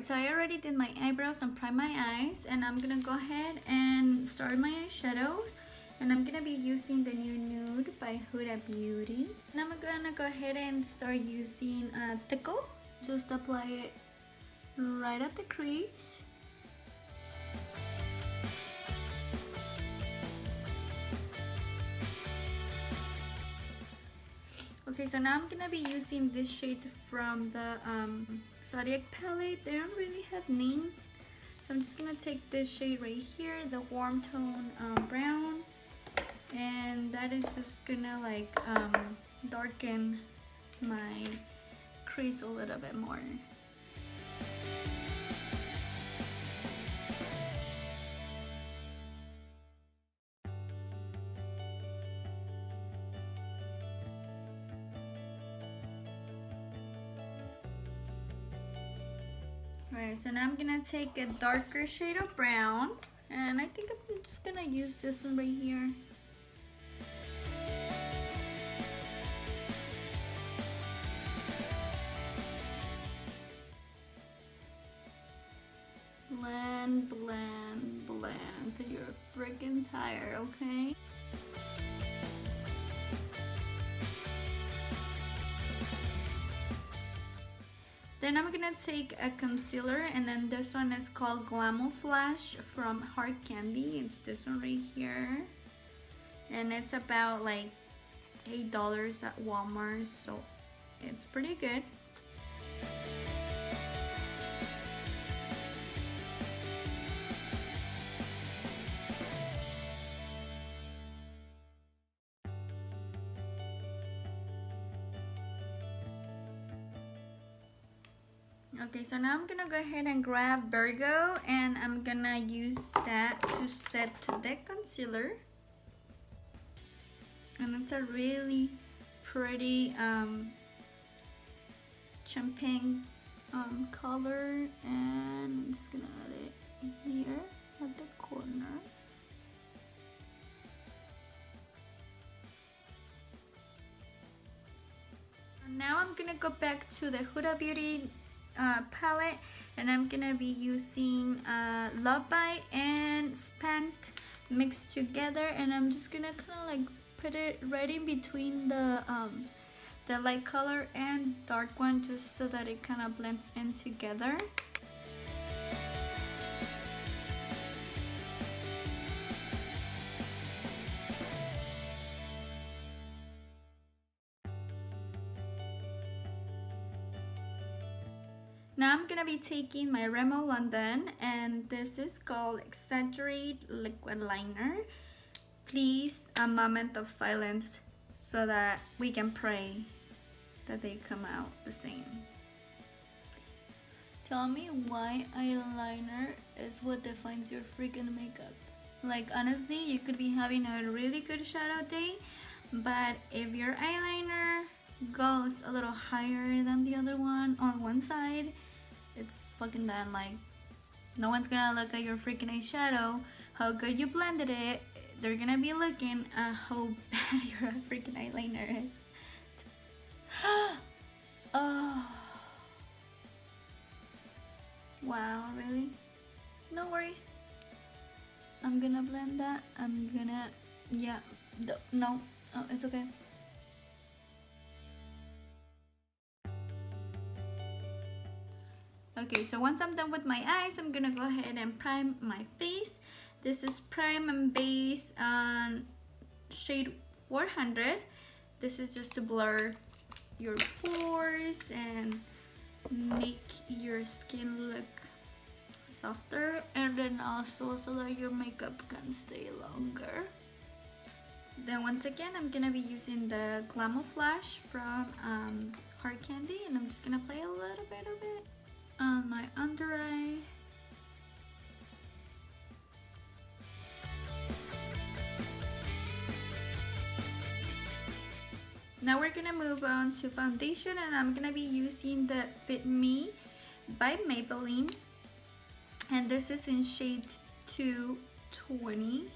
Alright, so I already did my eyebrows and primed my eyes, and I'm gonna go ahead and start my eyeshadows. And I'm gonna be using the new Nude by Huda Beauty. And I'm gonna go ahead and start using Tickle. Just apply it right at the crease. Okay, so now I'm gonna be using this shade from the Zodiac palette. They don't really have names, so I'm just gonna take this shade right here, the warm tone brown, and that is just gonna like darken my crease a little bit more. Alright, so now I'm gonna take a darker shade of brown, and I think I'm just gonna use this one right here. Blend, blend, blend until you're freaking tired, okay? Then I'm gonna take a concealer, and then this one is called Glam Flash from Hard Candy. It's this one right here, and it's about like $8 at Walmart, so it's pretty good. Okay, so now I'm gonna go ahead and grab Virgo, and I'm gonna use that to set the concealer. And it's a really pretty champagne color, and I'm just gonna add it here at the corner. Now I'm gonna go back to the Huda Beauty palette, and I'm gonna be using Love Bite and Spanked mixed together, and I'm just gonna kind of like put it right in between the light color and dark one, just so that it kind of blends in together. Now I'm gonna be taking my Rimmel London, and this is called Exaggerate Liquid Liner. Please, a moment of silence so that we can pray that they come out the same. Tell me why eyeliner is what defines your freaking makeup. Like, honestly, you could be having a really good shadow day, but if your eyeliner goes a little higher than the other one on one side, it's fucking done. Like, no one's gonna look at your freaking eyeshadow, how good you blended it. They're gonna be looking at how bad your freaking eyeliner is. Oh, wow, really? No worries. I'm gonna blend that. I'm gonna, yeah, no, oh, it's okay. Okay, so once I'm done with my eyes, I'm gonna go ahead and prime my face. This is Prime and Base on shade 400. This is just to blur your pores and make your skin look softer, and then also so that your makeup can stay longer. Then once again, I'm gonna be using the Glam Flash from Hard Candy, and I'm just gonna play a little bit of it on my under eye. Now we're gonna move on to foundation, and I'm gonna be using the Fit Me by Maybelline, and this is in shade 220.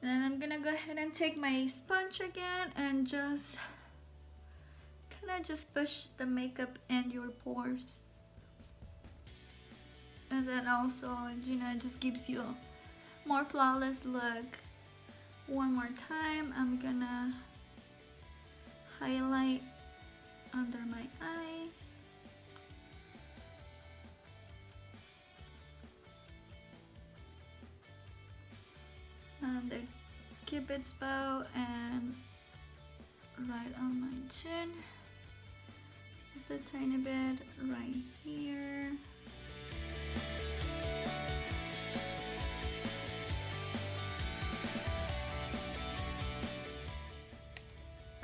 then I'm gonna go ahead and take my sponge again and just kind of just push the makeup in your pores. And then also, you know, it just gives you a more flawless look. One more time, I'm gonna highlight under my eye. And the cupid's bow and right on my chin. Just a tiny bit right here.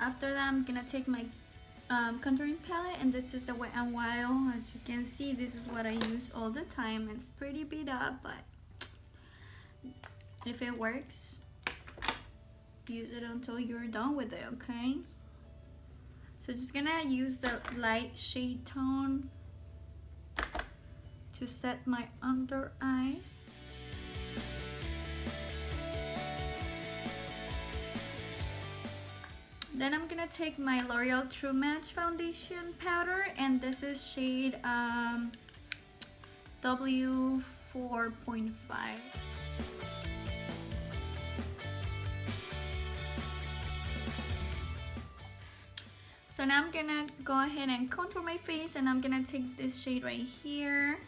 After that, I'm gonna take my contouring palette, and this is the Wet n Wild. As you can see, this is what I use all the time. It's pretty beat up, but if it works, use it until you're done with it, okay? So just gonna use the light shade tone to set my under eye. Then I'm gonna take my L'Oreal True Match foundation powder, and this is shade W4.5. So now I'm gonna go ahead and contour my face, and I'm gonna take this shade right here.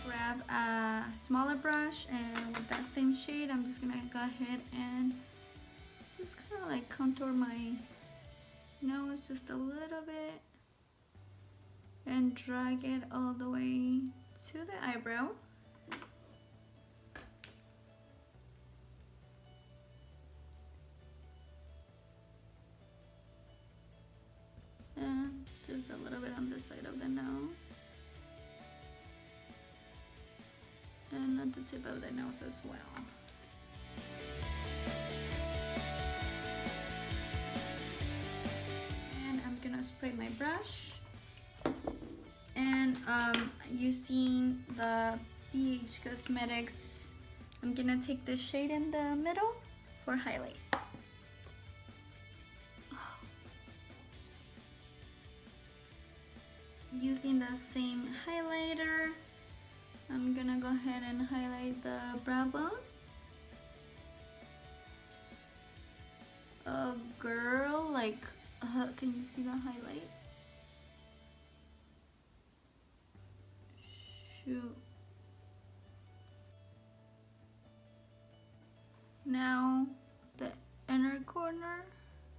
Grab a smaller brush, and with that same shade, I'm just gonna go ahead and just kind of like contour my nose just a little bit and drag it all the way to the eyebrow. And just a little bit on the side of the nose. And at the tip of the nose as well. And I'm gonna spray my brush. And using the BH Cosmetics, I'm gonna take the shade in the middle for highlight. Using the same highlighter, I'm gonna go ahead and highlight the brow bone. Oh girl, like, can you see the highlight? Shoot. Now, the inner corner,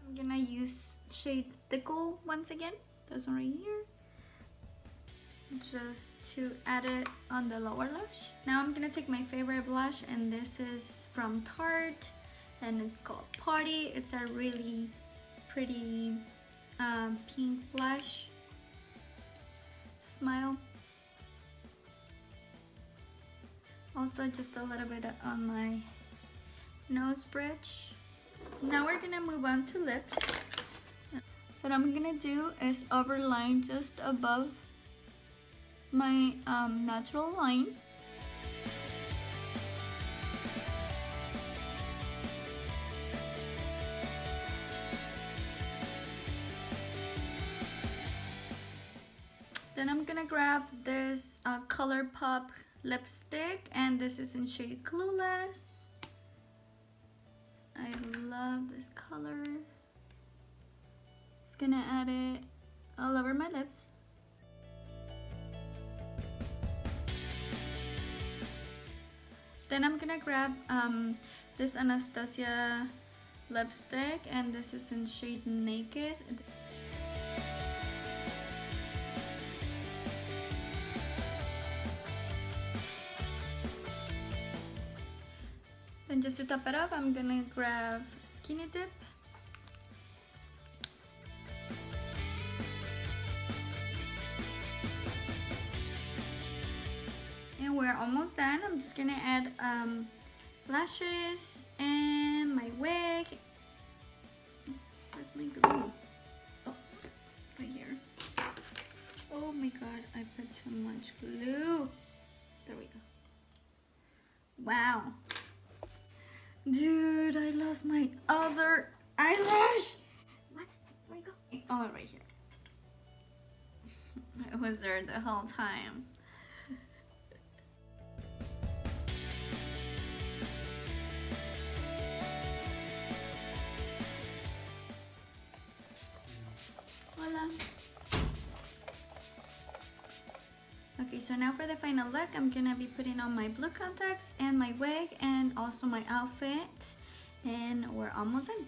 I'm gonna use shade Tickle once again. This one right here. Just to add it on the lower lash. Now I'm gonna take my favorite blush, and this is from Tarte, and it's called Party. It's a really pretty pink blush. Smile. Also just a little bit on my nose bridge. Now we're gonna move on to lips. So what I'm gonna do is overline just above my natural line. Then I'm gonna grab this ColourPop lipstick, and this is in shade Clueless. I love this color. Just gonna add it all over my lips. Then I'm gonna grab this Anastasia lipstick, and this is in shade Naked. Then just to top it off, I'm gonna grab Skinny Dip. And we're almost done. I'm just gonna add lashes and my wig. Where's my glue? Oh, right here. Oh my god, I put so much glue. There we go. Wow. Dude, I lost my other eyelash. What? Where you go? Oh, right here. It was there the whole time. Voila. Okay, so now for the final look, I'm gonna be putting on my blue contacts and my wig and also my outfit, and we're almost done.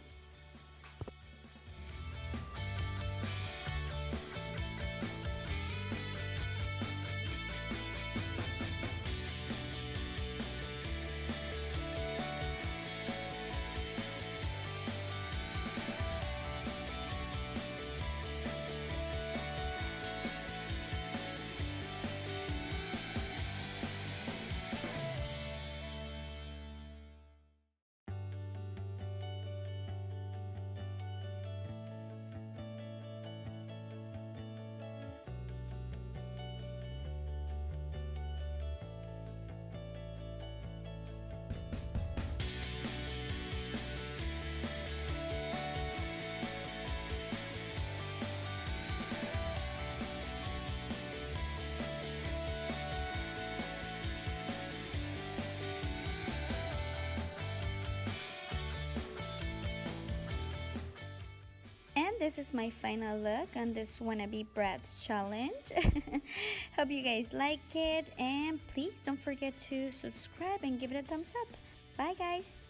And this is my final look on this wannabe Bratz challenge. Hope you guys like it, and please don't forget to subscribe and give it a thumbs up. Bye guys.